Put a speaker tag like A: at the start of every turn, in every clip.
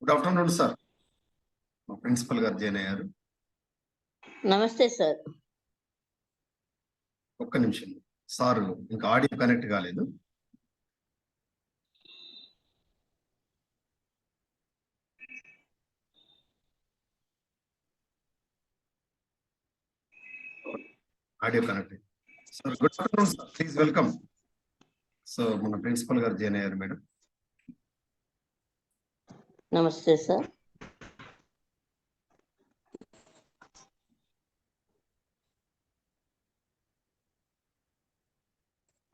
A: Good afternoon sir. మా principal గారు join అయ్యారు.
B: నమస్తే సార్.
A: ఒక్క నిమిషం సార్, ఇంకా ఆడియో కనెక్ట్ కాలేదు. Audio connect sir. Good afternoon sir, please welcome. So మన ప్రిన్సిపల్ గారు జాయిన్ అయ్యారు మేడం.
B: నమస్తే sir.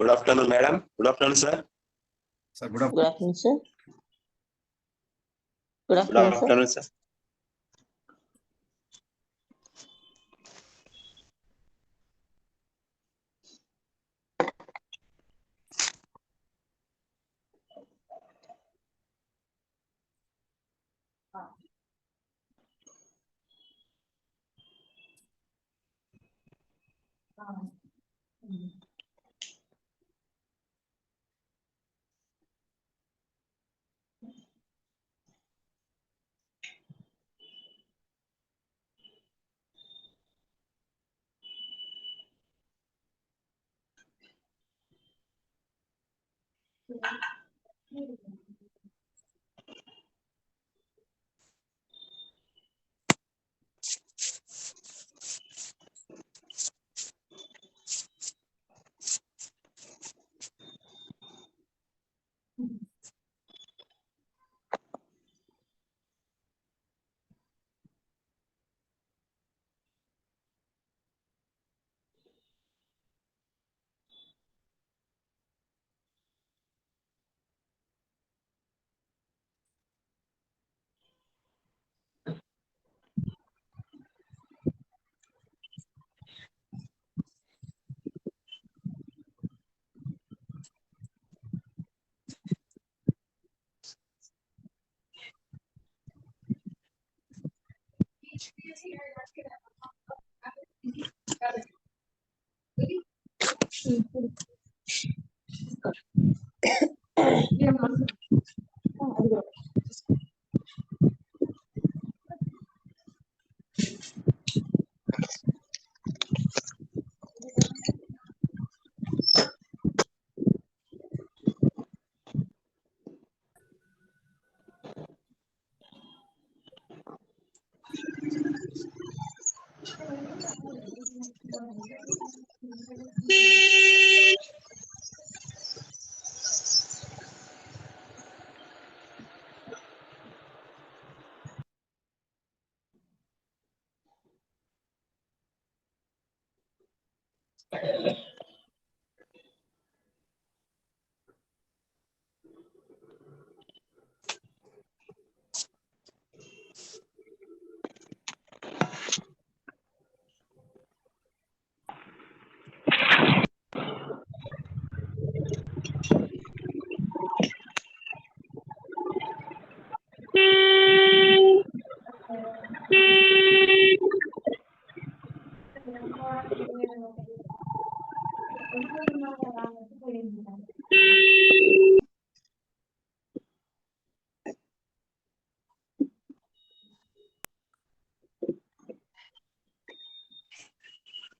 C: Good afternoon, madam. Good afternoon, sir.
A: Sir,
B: Good afternoon, sir. Good
C: Good
B: afternoon, sir.
C: afternoon, sir.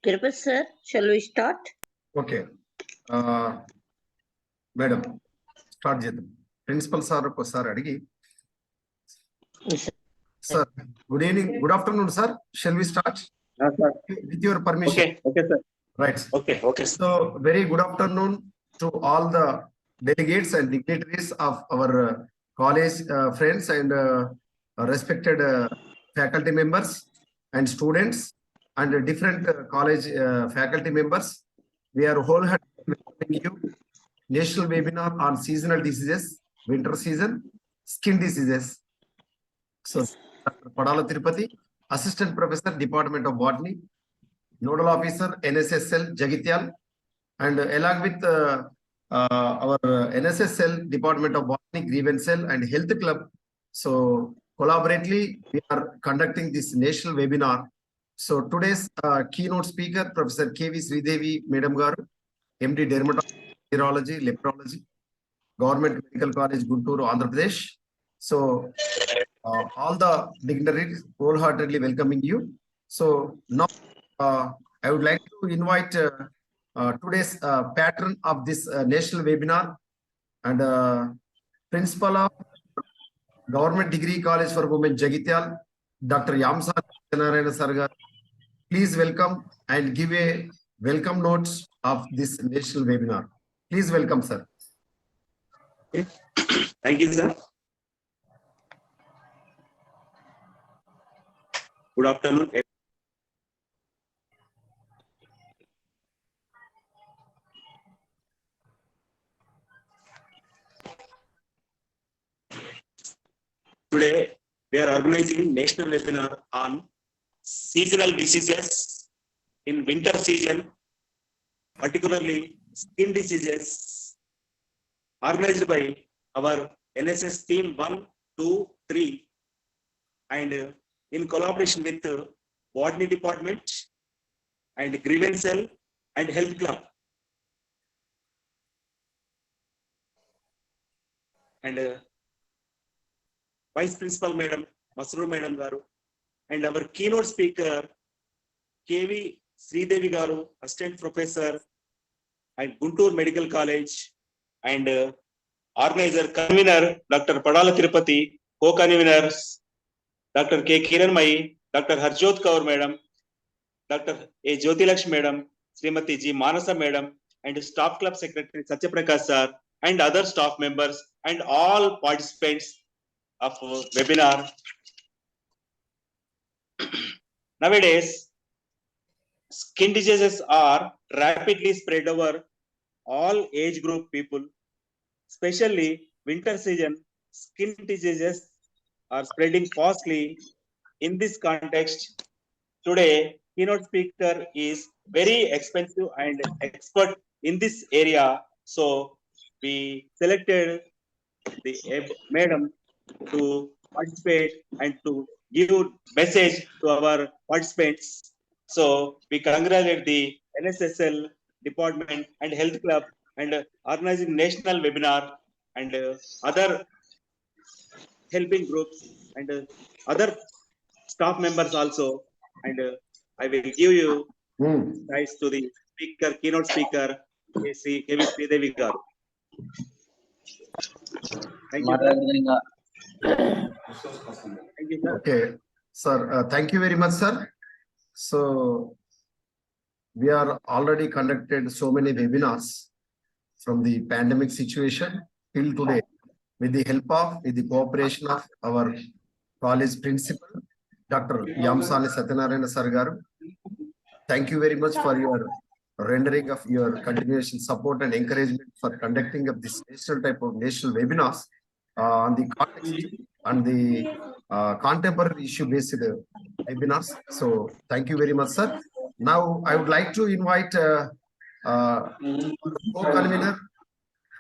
B: Professor, shall we start?
A: Okay madam, start చేద్దాం. Principal sir ఒకసారి అడిగి. Sir, good evening, good afternoon sir. Shall we start with your permission?
C: Okay, sir.
A: Right.
C: Okay.
A: So, very good afternoon to all the delegates and dignitaries of our college friends and respected faculty members and students and different college faculty members. We are wholeheartedly welcoming you. National webinar on seasonal diseases, winter season, skin diseases. So, Dr. Padala Tirupati, Assistant Professor, Department of Botany, Nodal Officer, NSSL, Jagityal, and along with our NSSL, Department of Botany, Grievance Cell, and Health Club. So, collaboratively, we are conducting this national webinar. So, today's keynote speaker, Professor K.V.SRIDEVI, Madam Garu, MD, Dermatology, Urology, Leprology, Government Medical College, Gunturu, Andhra Pradesh. So, all the dignitaries wholeheartedly welcoming you. So now I would like to invite today's patron of this national webinar and principal of Government Degree College for Women Jagityal, Dr. Yamsa Narayana Sarga. Please welcome and give a welcome notes of this national webinar. Please welcome, sir.
C: Thank you, sir. Good afternoon. Today, we are organizing national webinar on seasonal diseases in winter season, particularly skin diseases, organized by our NSS team 1, 2, 3, and in collaboration with Botany Department and Grievance Cell and Health Club. And Vice Principal Madam, Masru Madam Garu, and our keynote speaker, K.V.SRIDEVI Garu, Asst.Professor at GUNTURU Medical College, and organizer, convener, Dr.PADALA Tirupati, co-conveners, Dr. K. Kiranmayi, Dr. Harjot Kaur Madam, Dr. A. Jyotilakshmi Madam, Srimati G. Manasa Madam, and Staff Club Secretary Satyaprakash Sir, and other staff members, and all participants of webinar. Nowadays, skin diseases are rapidly spread over all age group people, especially winter season. Skin diseases are spreading fastly. In this context, today keynote speaker is very expensive and expert in this area. So we selected the madam to participate and to give message to our participants. So we congratulate the NSSL department and health club and organizing national webinar and other helping groups and other staff members also. And I will give you thanks to the speaker, keynote speaker, K.V.SRIDEVI garu. Thank you, sir. Thank you, sir.
A: Okay, sir. Thank you very much, sir. So we are already conducted so many webinars from the pandemic situation till today with the cooperation of our college principal, Dr. Yamsani Satyanarayana Sir garu. Thank you very much for your rendering of your continuation support and encouragement for conducting of this national type of national webinars on the context and the contemporary issue based webinars. So thank you very much, sir. Now I would like to invite co-convener,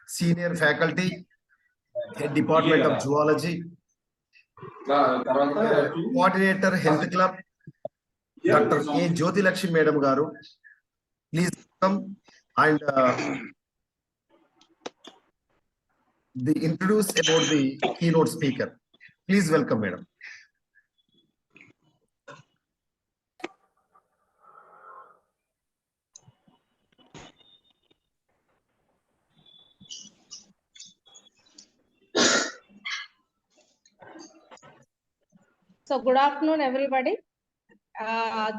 A: senior faculty, head department of zoology, coordinator health club, Dr. A. Jyotilakshmi Madam Garu. Please come and introduce about the keynote speaker. Please welcome, Madam.
D: So good afternoon, everybody.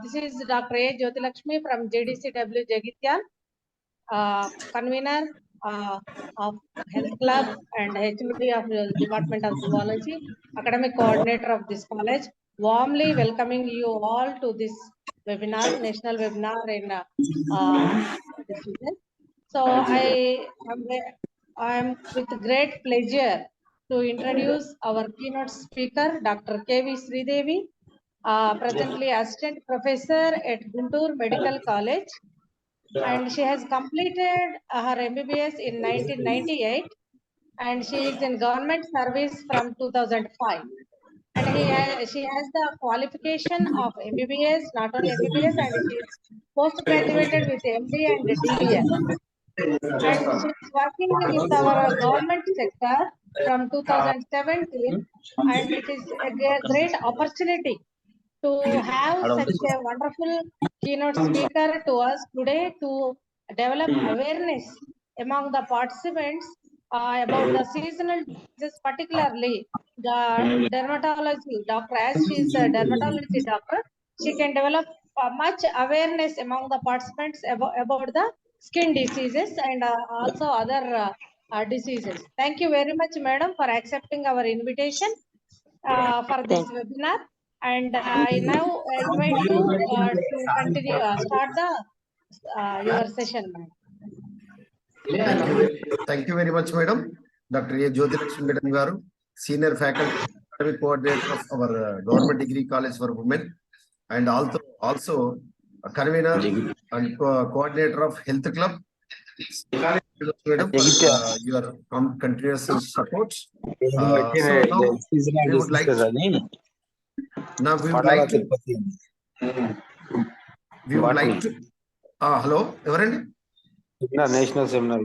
D: This is Dr. A. Jyotilakshmi from JDCW Jagityal, convener of Health Club and HOD of the Department of Zoology, academic coordinator of this college. Warmly welcoming you all to this webinar, national webinar in this season. So I am with great pleasure to introduce our keynote speaker, Dr. K.V.SRIDEVI, presently Assistant Professor at GUNTURU Medical College, and she has completed her MBBS in 1998, and she is in government service from 2005. And she has the qualification of MBBS, not only MBBS, and she is post-graduated with MD and DBS. And she is working with our government sector from 2017, and it is a great opportunity to have such a wonderful keynote speaker to us today to develop awareness among the participants about the seasonal diseases, particularly the dermatology doctor. As she is a dermatology doctor, she can develop much awareness among the participants about the skin diseases and also other diseases. Thank you very much, madam, for accepting our invitation for this webinar. And I now invite you to continue, start the your session, ma'am.
A: Thank you very much, madam. Dr. A. Jyotilakshmi Madam Garu, Senior Faculty Academic Coordinator of our Government Degree College for Women, and also a convener and coordinator of Health Club. Madam, for your continuous support. So now we would like to, hello, everyone.
E: National seminar.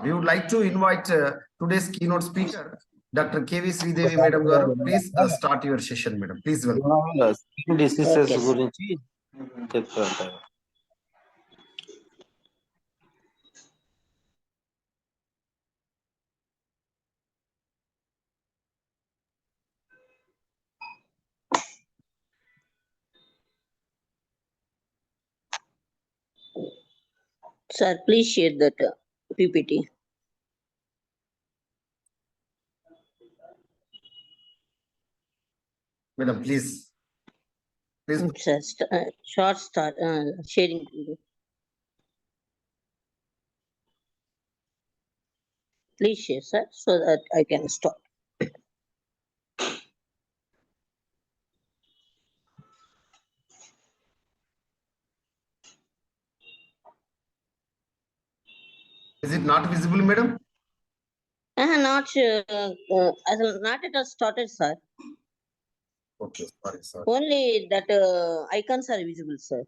A: We would like to invite today's keynote speaker, Dr. K.V.SRIDEVI Madam Garu. Please start your session, madam. Please welcome.
E: Skin diseases గురించి చెప్తారు.
B: Sir, please share that PPT.
A: Madam, please.
B: Sir, short start sharing. Please share, sir, so that I can stop.
A: Is it not visible, madam?
B: Not at all started, sir.
A: Okay, sorry.
B: Only that icons are visible, sir.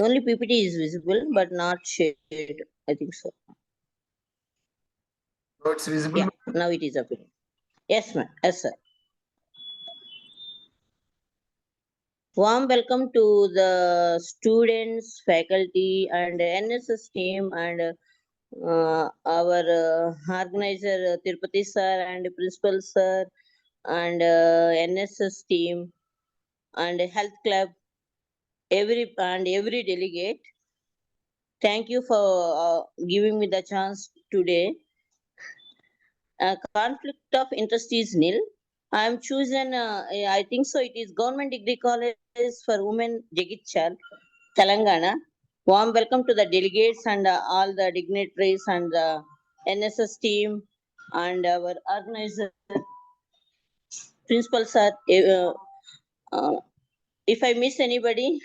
B: Only PPT is visible, but not shared, I think so.
A: No, it's visible.
B: Yeah, now it is appearing. Yes, ma'am. Yes, sir. Warm welcome to the students, faculty, and NSS team, and our organizer Tirupati sir and principal sir, and NSS team, and health club, every delegate. Thank you for giving me the chance today. Conflict of interest is nil. I am chosen, I think so, it is Government Degree College for Women, Jagitchal, Telangana. Warm welcome to the delegates and all the dignitaries and the NSS team and our organizer, principal sir. If I miss anybody,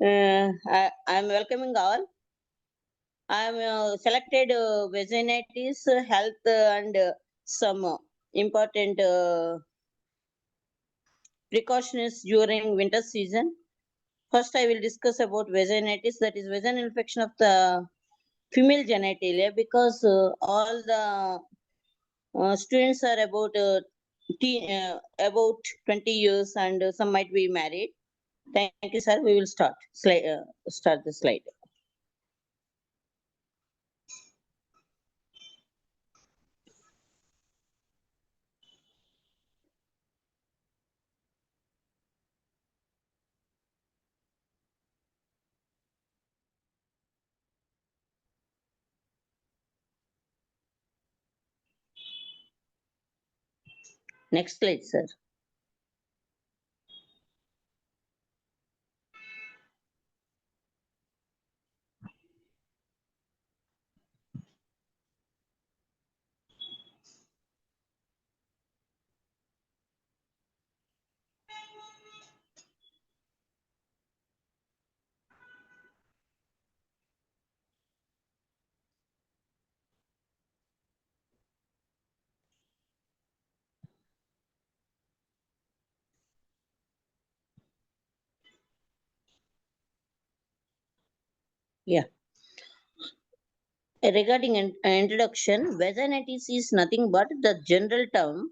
B: I am welcoming all. I am selected vaginitis, health, and some important precautions during winter season. First, I will discuss about vaginitis, that is vaginal infection of the female genitalia, because all the students are about about 20 years and some might be married. Thank you, sir. We will start the slide. Next slide, sir. Yeah. Regarding introduction, vaginitis is nothing but the general term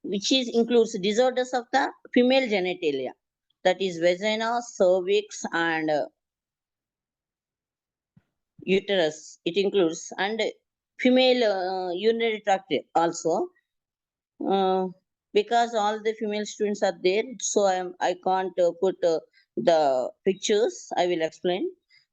B: which includes disorders of the female genitalia, that is vagina, cervix, and uterus. It includes and female urinary tract also. Because all the female students are there, so I can't put the pictures. I will explain.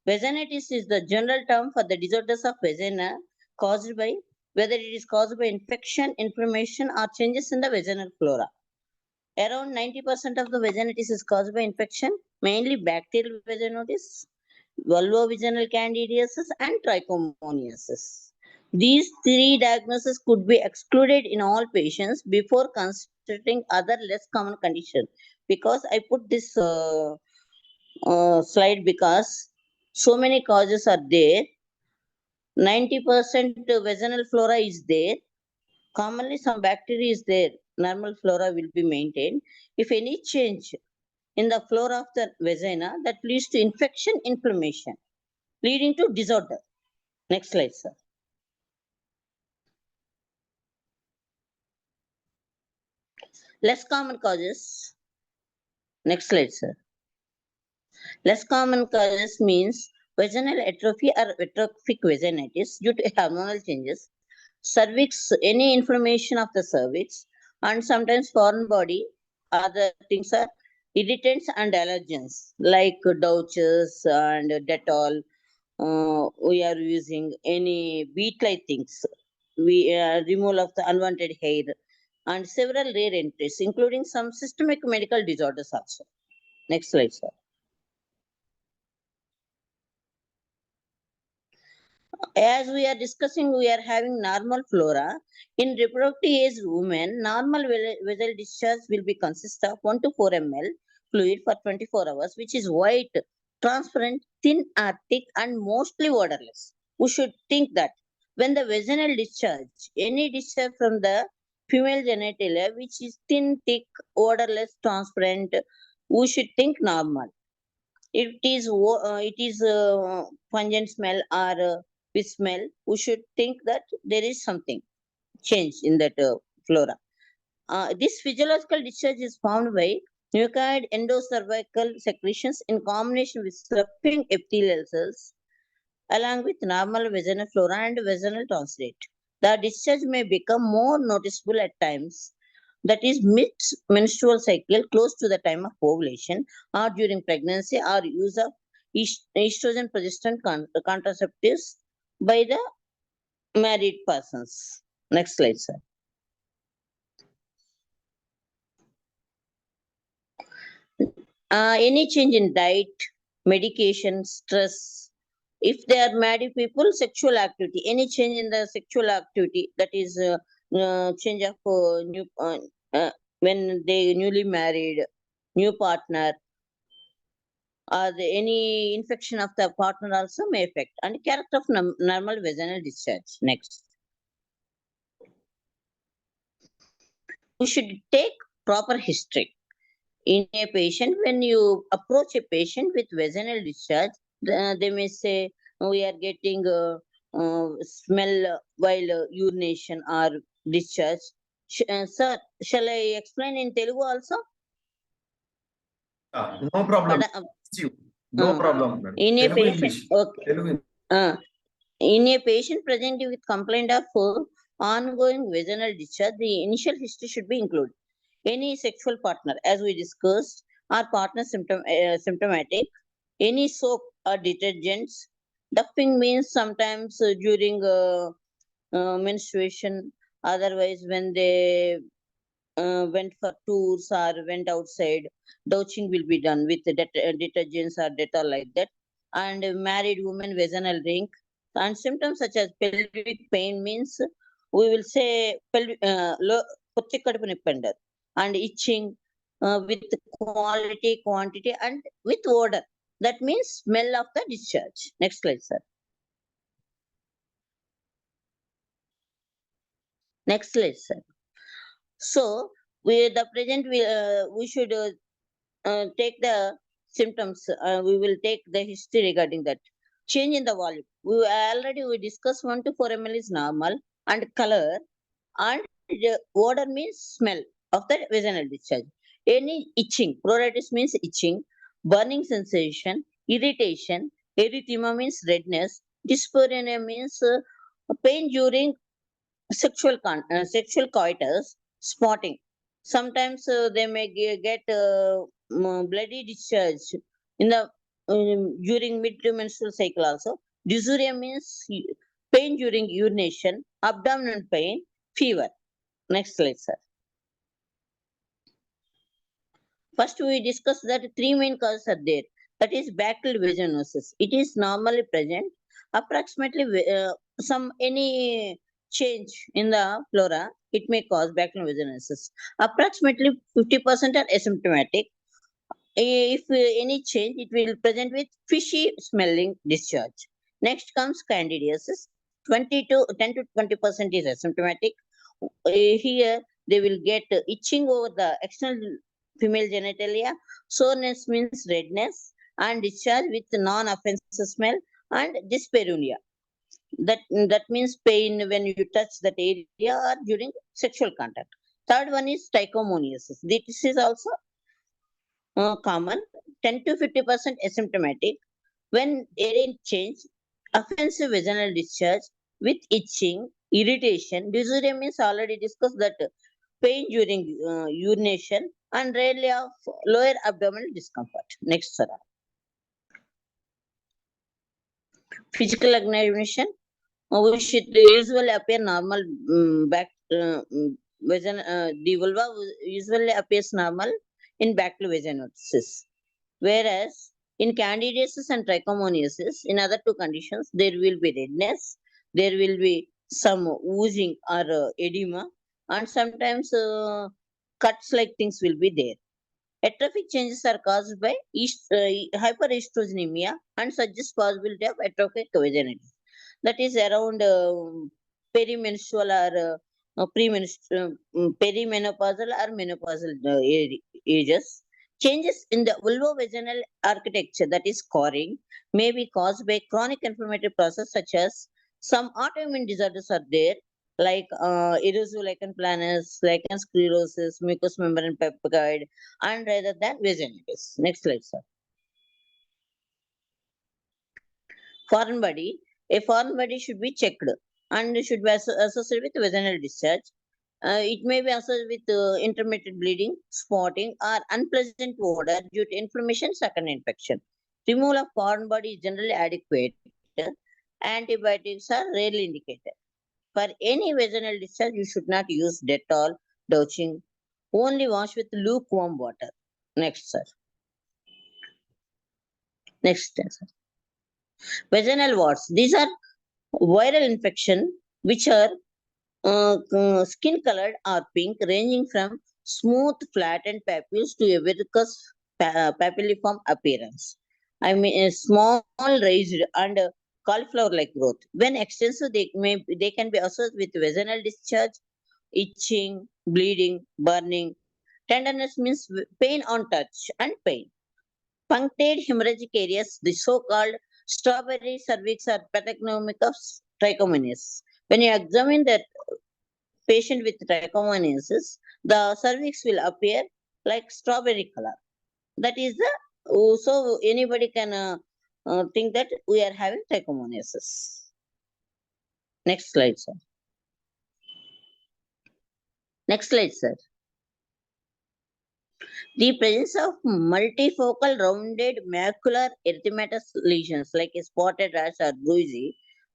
B: Vaginitis is the general term for the disorders of vagina caused by whether it is caused by infection, inflammation, or changes in the vaginal flora. Around 90% of the vaginitis is caused by infection, mainly bacterial vaginosis, vulvovaginal candidiasis, and trichomoniasis. These three diagnoses could be excluded in all patients before considering other less common conditions. Because I put this slide because so many causes are there. 90% vaginal flora is there. Commonly, some bacteria is there. Normal flora will be maintained. If any change in the flora of the vagina, that leads to infection, inflammation, leading to disorder. Next slide, sir. Less common causes. Next slide, sir. Less common causes means vaginal atrophy or atrophic vaginitis due to hormonal changes, cervix, any inflammation of the cervix, and sometimes foreign body. Other things are irritants and allergens like douches and Dettol. We are using any beet-like things. We removal of the unwanted hair and several rare entries, including some systemic medical disorders also. Next slide, sir. As we are discussing, we are having normal flora. In reproductive age women, normal vaginal discharge will be consist of 1 to 4 ml fluid for 24 hours, which is white, transparent, thin or thick, and mostly odorless. We should think that when the vaginal discharge, any discharge from the female genitalia, which is thin, thick, odorless, transparent, we should think normal. It is pungent smell or with smell, we should think that there is something change in that flora. This physiological discharge is formed by nucleated endocervical secretions in combination with sloping epithelial cells along with normal vaginal flora and vaginal tonsilate. The discharge may become more noticeable at times, that is mid-menstrual cycle close to the time of ovulation or during pregnancy or use of estrogen progestin contraceptives by the married persons. Next slide, sir. Any change in diet, medication, stress. If they are married people, sexual activity, any change in the sexual activity, that is change of new when they newly married, new partner, or any infection of the partner also may affect, and character of normal vaginal discharge. Next. We should take proper history. In a patient, when you approach a patient with vaginal discharge, they may say, we are getting smell while urination or discharge. Sir, shall I explain in Telugu also?
A: No problem. No problem. Madam.
B: In a
A: Telugu,
B: patient,
A: English.
B: okay.
A: Telugu.
B: In a patient presenting with complaint of ongoing vaginal discharge, the initial history should be included. Any sexual partner, as we discussed, or partner symptomatic, any soap or detergents. Dumping means sometimes during menstruation, otherwise when they went for tours or went outside, douching will be done with detergents or Dettol like that. And married woman vaginal ring. And symptoms such as pelvic pain means we will say and itching with quality, quantity, and with odor. That means smell of the discharge. Next slide, sir. Next slide, sir. So we should take the symptoms. We will take the history regarding that. change in the volume. We discussed 1 to 4 ml is normal, and color and the odor means smell of the vaginal discharge. Any itching, pruritus means itching, burning sensation, irritation, erythema means redness, dysphoria means pain during sexual coitus, spotting. Sometimes they may get bloody discharge in the during mid-menstrual cycle also. Dysuria means pain during urination, abdominal pain, fever. Next slide, sir. First, we discuss that 3 main causes are there. That is bacterial vaginosis. It is normally present. Approximately any change in the flora, it may cause bacterial vaginosis. Approximately 50% are asymptomatic. If any change, it will present with fishy smelling discharge. Next comes candidiasis. 10 to 20% is asymptomatic. Here they will get itching over the external female genitalia. Soreness means redness and discharge with non-offensive smell and dyspareunia. That means pain when you touch that area or during sexual contact. Third one is trichomoniasis. This is also common, 10 to 50% asymptomatic. When there is change, offensive vaginal discharge with itching, irritation. Dysuria means already discussed that pain during urination and rarely of lower abdominal discomfort. Next, Sarah. Physical examination. We should usually appear normal the vulva usually appears normal in bacterial vaginosis. Whereas in candidiasis and trichomoniasis, in other two conditions, there will be redness, there will be some oozing or edema, and sometimes cuts like things will be there. Atrophic changes are caused by hyperestrogenemia and suggest possibility of atrophic vaginitis. That is around perimenstrual or perimenopausal or menopausal ages. Changes in the vulvovaginal architecture, that is scoring, may be caused by chronic inflammatory process such as some autoimmune disorders are there, like erosive lichen planus, lichen sclerosis, mucous membrane peptide, and rather than vaginitis. Next slide, sir. Foreign body. A foreign body should be checked and should be associated with vaginal discharge. It may be associated with intermittent bleeding, spotting, or unpleasant odor due to inflammation, second infection. Removal of foreign body is generally adequate. Antibiotics are rarely indicated. For any vaginal discharge, you should not use Dettol, douching. Only wash with lukewarm water. Next, sir. Next, sir. Vaginal warts. These are viral infection which are skin colored or pink, ranging from smooth flattened papules to a viscous papilliform appearance. I mean, a small raised and cauliflower-like growth. When extensive, they can be associated with vaginal discharge, itching, bleeding, burning. Tenderness means pain on touch and pain. Punctate hemorrhagic areas, the so-called strawberry cervix or pathognomic of trichomoniasis. When you examine that patient with trichomoniasis, the cervix will appear like strawberry color. That is the so anybody can think that we are having trichomoniasis. Next slide, sir. Next slide, sir. The presence of multifocal rounded macular erythematous lesions like a spotted rash or bruising,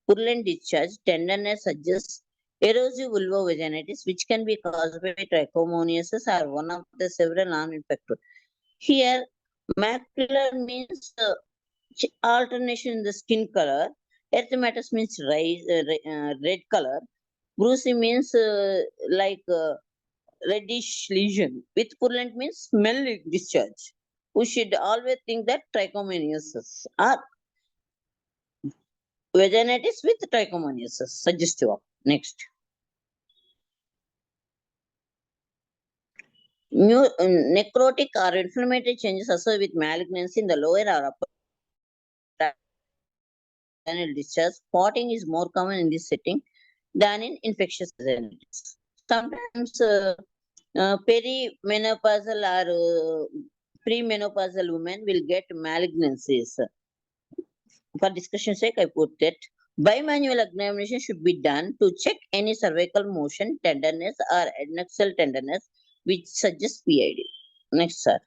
B: purulent discharge, tenderness suggests erosive vulvovaginitis, which can be caused by trichomoniasis or one of the several non-infective. Here, macular means alternation in the skin color. Erythematous means red color. Bruising means like reddish lesion. With purulent means smelly discharge. We should always think that trichomoniasis or vaginitis with trichomoniasis. Suggestive of. Next. Necrotic or inflammatory changes associated with malignancy in the lower or upper vaginal discharge. Spotting is more common in this setting than in infectious vaginitis. Sometimes perimenopausal or premenopausal women will get malignancies. For discussion sake, I put that bimanual examination should be done to check any cervical motion, tenderness, or adnexal tenderness which suggests PID. Next, sir.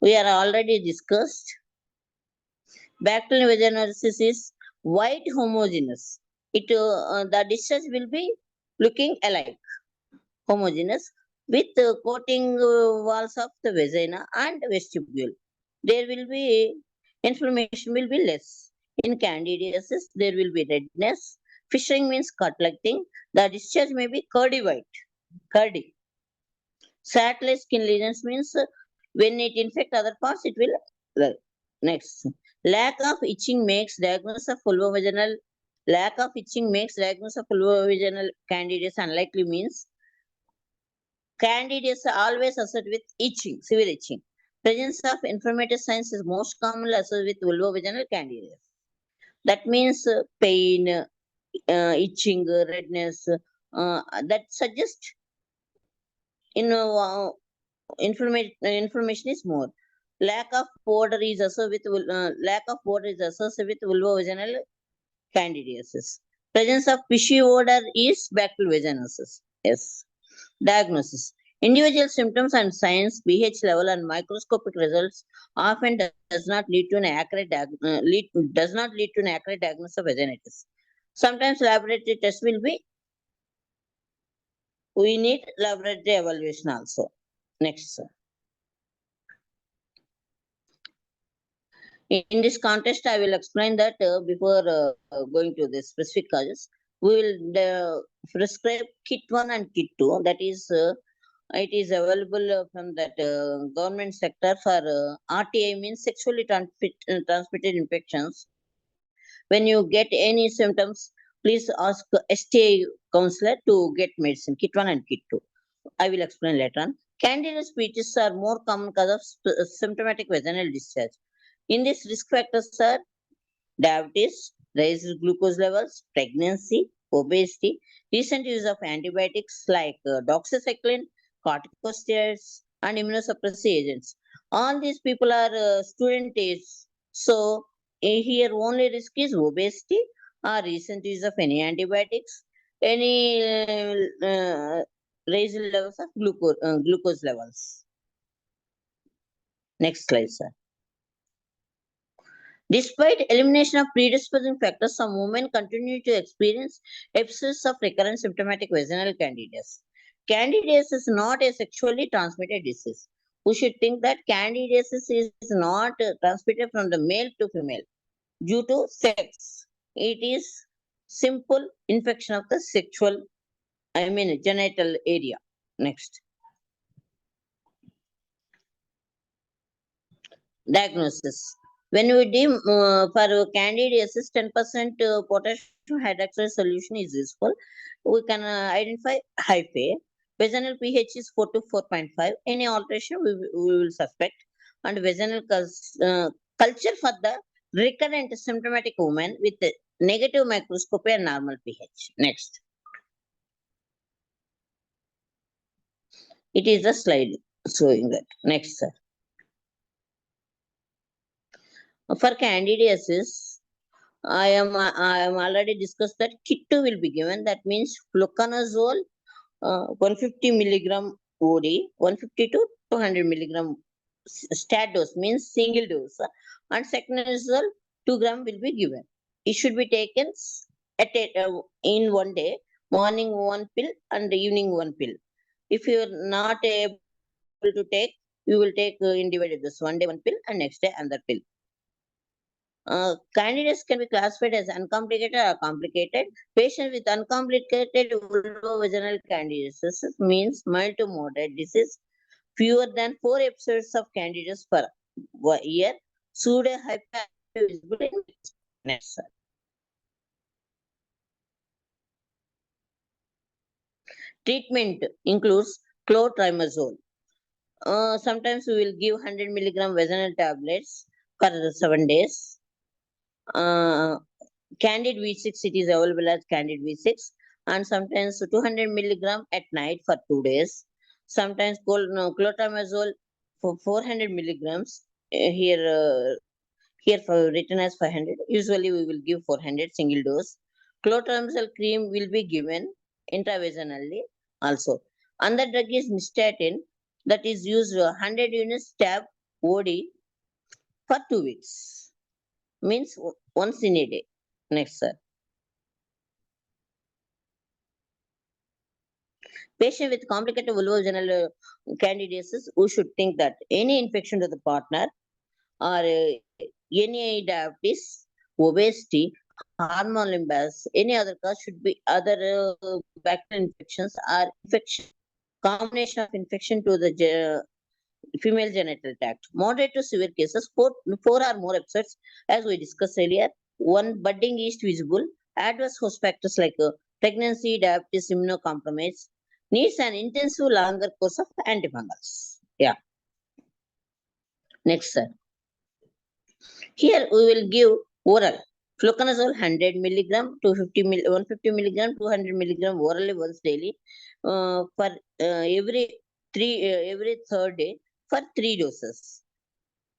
B: We are already discussed. Bacterial vaginosis is white homogeneous. The discharge will be looking alike, homogeneous, with coating walls of the vagina and vestibule. There will be inflammation will be less. In candidiasis, there will be redness. Fishing means cut-like thing. The discharge may be curdy white, curdy. Satellite skin lesions means when it infects other parts, it will. Next, lack of itching makes diagnosis of vulvovaginal. Lack of itching makes diagnosis of vulvovaginal candidiasis unlikely means candidiasis always associated with itching, severe itching. Presence of inflammatory signs is most commonly associated with vulvovaginal candidiasis. That means pain, itching, redness. That suggests inflammation is more. Lack of powder is associated with vulvovaginal candidiasis. Presence of fishy odor is bacterial vaginosis. Yes. Diagnosis. Individual symptoms and signs, pH level, and microscopic results often does not lead to an accurate diagnosis of vaginitis. Sometimes laboratory tests will be. We need laboratory evaluation also. Next, sir. In this context, I will explain that before going to the specific causes, we will prescribe kit 1 and kit 2. That is, it is available from that government sector for RTI means sexually transmitted infections. When you get any symptoms, please ask STI counselor to get medicine, kit 1 and kit 2. I will explain later on. Candida species are more common cause of symptomatic vaginal discharge. In this, risk factors are diabetes, raised glucose levels, pregnancy, obesity, recent use of antibiotics like doxycycline, corticosteroids, and immunosuppressive agents. All these people are student age. So, here only risk is obesity or recent use of any antibiotics, any raised levels of glucose levels. Next slide, sir. Despite elimination of predisposing factors, some women continue to experience episodes of recurrent symptomatic vaginal candidiasis. Candidiasis is not a sexually transmitted disease. We should think that candidiasis is not transmitted from the male to female due to sex. It is simple infection of the genital area. Next. Diagnosis. When we deem for candidiasis, 10% potassium hydroxide solution is useful. We can identify hyphae. Vaginal pH is 4 to 4.5. Any alteration we will suspect. And vaginal culture for the recurrent symptomatic woman with negative microscopy and normal pH. Next. It is a slide showing that. Next, sir. For candidiasis, I am already discussed that kit 2 will be given. That means fluconazole 150 milligram OD, 150 to 200 milligram stat dose means single dose, and secnazole 2 gram will be given. It should be taken in one day, morning 1 pill and evening 1 pill. If you are not able to take, you will take in divided dose, 1 day 1 pill and next day another pill. Candidates can be classified as uncomplicated or complicated. Patients with uncomplicated vulvovaginal candidiasis means mild to moderate disease, fewer than 4 episodes of candidiasis per year, pseudo hypervisible in next. Treatment includes clotrimazole. Sometimes we will give 100 milligram vaginal tablets for 7 days. Candid V6, it is available as Candid V6, and sometimes 200 milligram at night for 2 days. Sometimes clotrimazole for 400 milligrams. Here for written as 500. Usually we will give 400 single dose. Clotrimazole cream will be given intravaginally also. Another drug is nystatin, that is used 100 units tab OD for 2 weeks. Means once in a day. Next, sir. Patient with complicated vulvovaginal candidiasis who should think that any infection to the partner or any diabetes, obesity, hormonal imbalance, any other cause should be other bacterial infections or infection, combination of infection to the female genital tract. Moderate to severe cases, four or more episodes, as we discussed earlier. One, budding is visible. Adverse host factors like pregnancy, diabetes, immunocompromise needs an intensive longer course of antifungals. Yeah. Next, sir. Here we will give oral fluconazole 100 milligram, 150 milligram, 200 milligram orally once daily for every third day for 3 doses.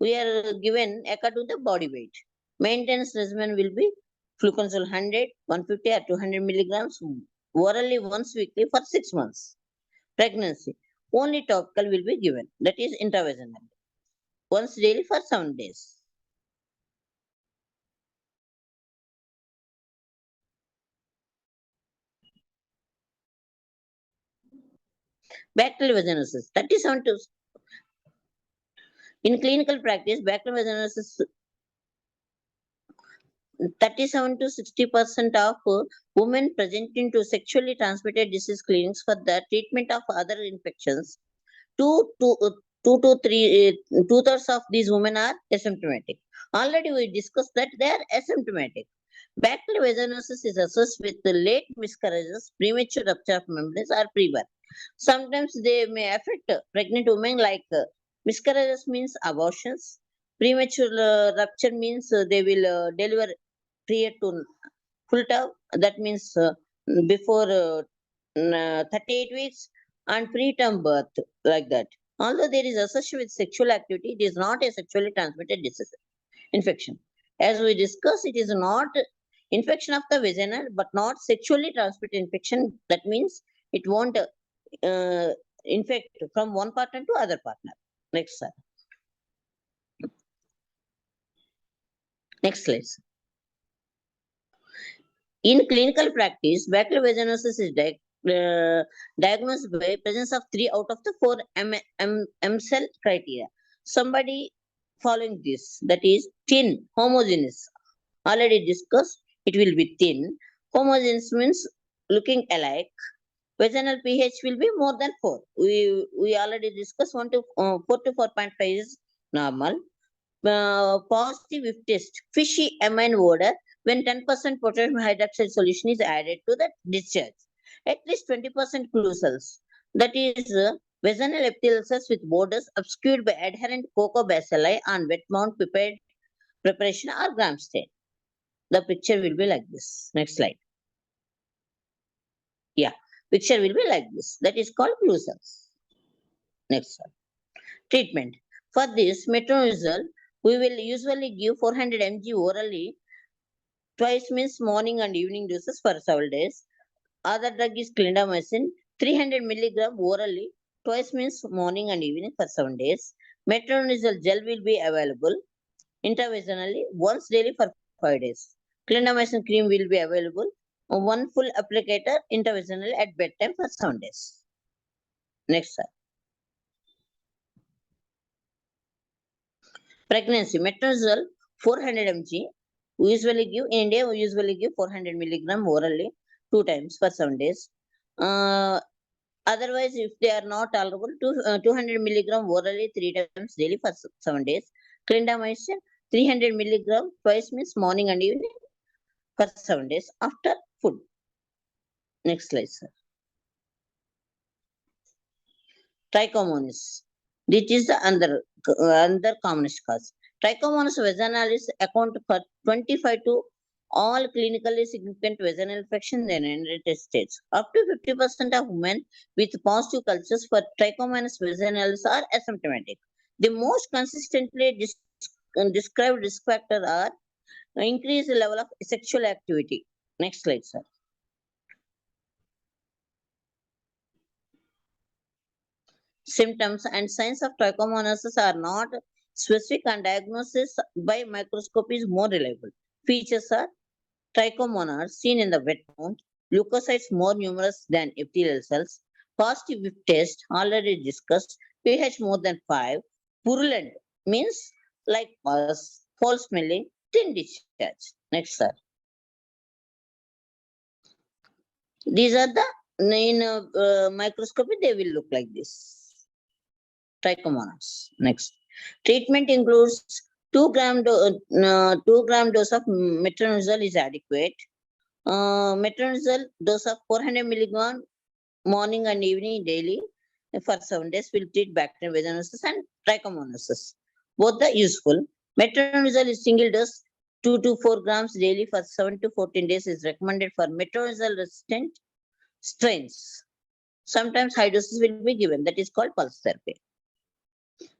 B: We are given according to the body weight. Maintenance regimen will be fluconazole 100, 150 or 200 milligrams orally once weekly for 6 months. Pregnancy, only topical will be given, that is intravaginal, once daily for 7 days. Bacterial vaginosis, 37 to in clinical practice, bacterial vaginosis 37 to 60% of women presenting to sexually transmitted disease clinics for the treatment of other infections. Two-thirds of these women are asymptomatic. Already we discussed that they are asymptomatic. Bacterial vaginosis is associated with the late miscarriages, premature rupture of membranes, or pre-birth. Sometimes they may affect pregnant women, like miscarriages means abortions. Premature rupture means they will deliver prior to full term. That means before 38 weeks, and preterm birth, like that. Although there is association with sexual activity, it is not a sexually transmitted disease infection. As we discussed, it is not infection of the vagina, but not sexually transmitted infection. That means it won't infect from one partner to other partner. Next, sir. Next slide. In clinical practice, bacterial vaginosis is diagnosed by presence of 3 out of the 4 cell criteria. Somebody following this, that is thin, homogeneous. Already discussed, it will be thin. Homogeneous means looking alike. Vaginal pH will be more than 4. We already discussed 4 to 4.5 is normal. Positive if test, fishy amine odor when 10% potassium hydroxide solution is added to the discharge. At least 20% clusals, that is vaginal epithelial cells with borders obscured by adherent cocobacilli on wet mount prepared preparation or gram stain. The picture will be like this. Next slide. Yeah, picture will be like this. That is called clusals. Next slide. Treatment. For this metronidazole, we will usually give 400 mg orally. Twice means morning and evening doses for several days. Other drug is clindamycin, 300 milligram orally. Twice means morning and evening for 7 days. Metronidazole gel will be available intravaginally once daily for 5 days. Clindamycin cream will be available one full applicator intravaginally at bedtime for 7 days. Next, sir. Pregnancy, metronidazole 400 mg. We usually give in India. We usually give 400 milligram orally 2 times for 7 days. Otherwise, if they are not tolerable, 200 milligram orally 3 times daily for 7 days. Clindamycin 300 milligram twice means morning and evening for 7 days after food. Next slide, sir. Trichomonas. This is the another commonest cause. Trichomonas vaginalis account for 25 to all clinically significant vaginal infections in the United States. Up to 50% of women with positive cultures for Trichomonas vaginalis are asymptomatic. The most consistently described risk factors are increased level of sexual activity. Next slide, sir. Symptoms and signs of trichomoniasis are not specific, and diagnosis by microscopy is more reliable. Features are trichomonas seen in the wet wound, leukocytes more numerous than epithelial cells, positive whip test already discussed, pH more than 5, purulent means like pus, foul smelling, thin discharge. Next, sir. These are the in microscopy, they will look like this. Trichomonas. Next. Treatment includes 2 gram dose of metronidazole is adequate. Metronidazole dose of 400 milligram morning and evening daily for 7 days will treat bacterial vaginosis and trichomonasis. Both are useful. Metronidazole is single dose 2 to 4 grams daily for 7 to 14 days is recommended for metronidazole resistant strains. Sometimes high doses will be given, that is called pulse therapy.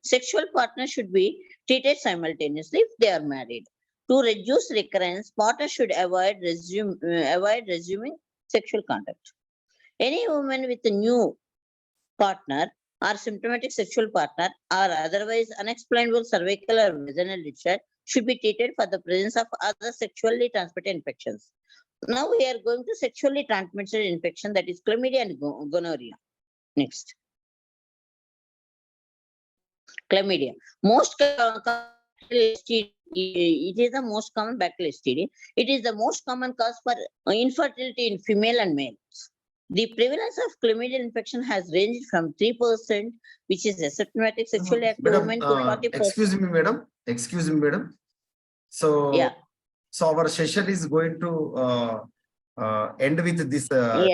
B: Sexual partners should be treated simultaneously if they are married. To reduce recurrence, partners should avoid resuming sexual contact. Any woman with a new partner or symptomatic sexual partner or otherwise unexplainable cervical or vaginal discharge should be treated for the presence of other sexually transmitted infections. Now we are going to sexually transmitted infection, that is chlamydia and gonorrhea. Next. Chlamydia. Most STD, it is the most common bacterial STD. It is the most common cause for infertility in female and males. The prevalence of chlamydial infection has ranged from 3%, which is asymptomatic sexually active women, to 40%.
A: Excuse me, madam. Excuse me, madam. So,
B: Yeah.
A: so our session is going to end with this
B: Yeah.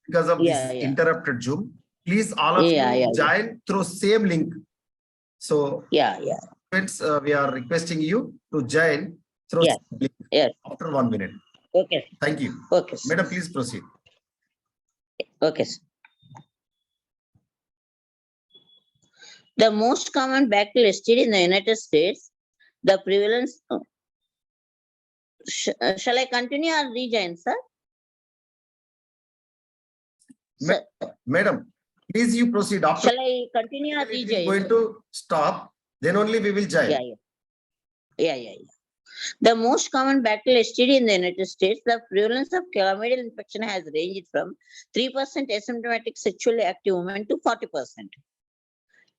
A: because of
B: Yeah,
A: this
B: yeah.
A: interrupted Zoom. Please, all of
B: Yeah,
A: you
B: yeah, yeah.
A: join through same link. So,
B: Yeah, yeah.
A: friends, we are requesting you to join through
B: Yes.
A: same link
B: Yes.
A: after 1 minute.
B: Okay.
A: Thank you.
B: Okay. Sir.
A: Madam, please proceed.
B: Okay. Sir. The most common bacterial STD in the United States, the prevalence. Shall I continue or rejoin, sir? Sir,
A: Madam, please you proceed. After
B: shall I continue or
A: it will
B: rejoin?
A: going to stop, then only we will join.
B: Yeah, yeah. Yeah. The most common bacterial STD in the United States, the prevalence of chlamydial infection has ranged from 3% asymptomatic sexually active women to 40%.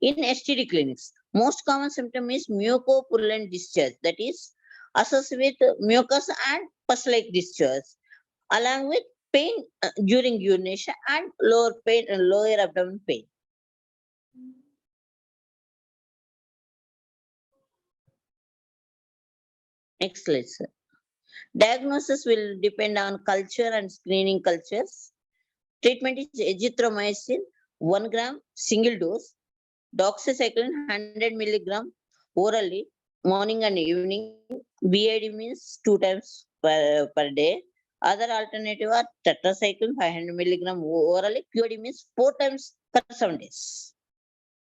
B: In STD clinics, most common symptom is mucopurulent discharge, that is associated with mucus and pus-like discharge, along with pain during urination and lower abdomen pain. Next slide, sir. Diagnosis will depend on culture and screening cultures. Treatment is azithromycin 1 gram single dose, doxycycline 100 milligram orally morning and evening. BID means 2 times per day. Other alternative are tetracycline 500 milligram orally. QID means 4 times per 7 days.